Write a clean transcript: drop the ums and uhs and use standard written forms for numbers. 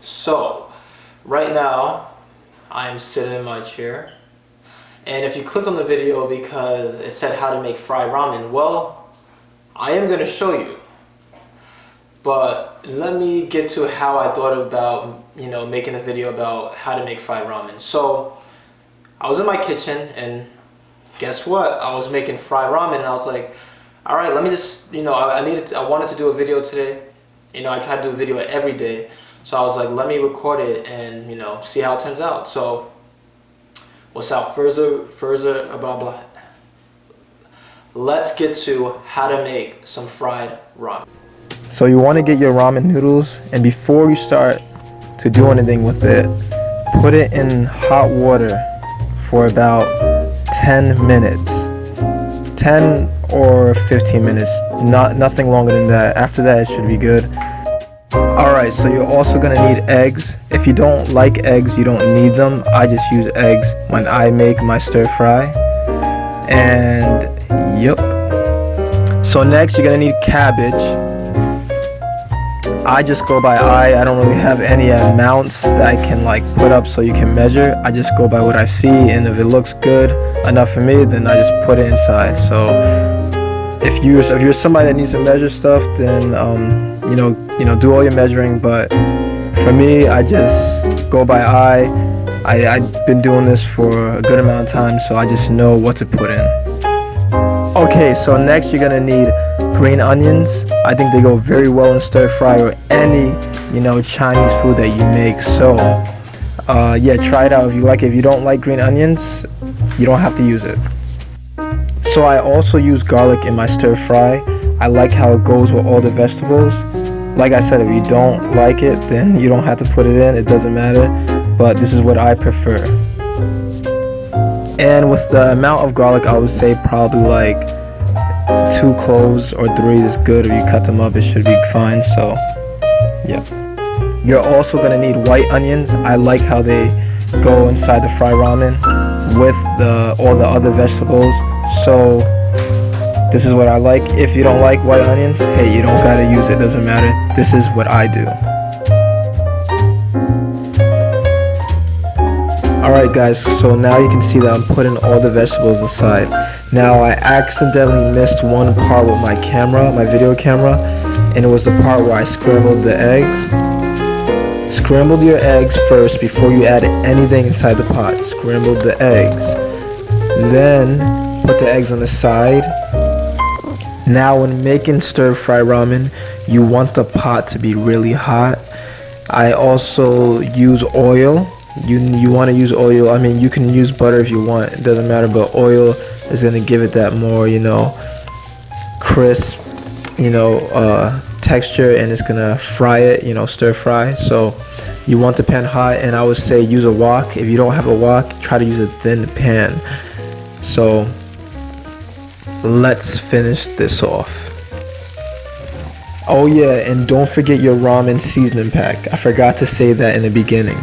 So, right now, I'm sitting in my chair, and if you clicked on the video because it said how to make fried ramen, well, I am going to show you. But let me get to how I thought about, making a video about how to make fried ramen. So, I was in my kitchen, and guess what? I was making fried ramen, and I was like, all right, let me just, I wanted to do a video today. I try to do a video every day. So I was like, let me record it and, see how it turns out. So, without further blah blah, let's get to how to make some fried ramen. So you want to get your ramen noodles, and before you start to do anything with it, put it in hot water for about 10 minutes. 10 or 15 minutes, nothing longer than that. After that, it should be good. Alright, so you're also gonna need eggs. If you don't like eggs, you don't need them. I just use eggs when I make my stir fry. And yep. So next you're gonna need cabbage. I just go by eye. I don't really have any amounts that I can put up so you can measure. I just go by what I see, and if it looks good enough for me, then I just put it inside. So if you're somebody that needs to measure stuff, then do all your measuring. But for me, I just go by eye. I've been doing this for a good amount of time, so I just know what to put in. Okay, so next you're gonna need green onions. I think they go very well in stir fry or any Chinese food that you make. So yeah, try it out if you like it. If you don't like green onions, you don't have to use it. So I also use garlic in my stir fry. I like how it goes with all the vegetables. Like I said, if you don't like it, then you don't have to put it in. It doesn't matter. But this is what I prefer. And with the amount of garlic, I would say probably 2 cloves or 3 is good. If you cut them up, it should be fine. So yeah. You're also gonna need white onions. I like how they go inside the fried ramen with all the other vegetables. So this is what I like. If you don't like white onions, hey, you don't gotta use it, doesn't matter. This is what I do. Alright guys, so now you can see that I'm putting all the vegetables inside. Now I accidentally missed one part with my camera, my video camera, and it was the part where I scrambled the eggs. Scramble your eggs first before you add anything inside the pot. Scramble the eggs. Then put the eggs on the side. Now when making stir fry ramen, you want the pot to be really hot. I also use oil. You want to use oil. I mean, you can use butter if you want. It doesn't matter, but oil is going to give it that more, crisp, texture, and it's going to fry it, stir fry. So you want the pan hot, and I would say use a wok. If you don't have a wok, try to use a thin pan. So let's finish this off. Oh yeah, and don't forget your ramen seasoning pack. I forgot to say that in the beginning.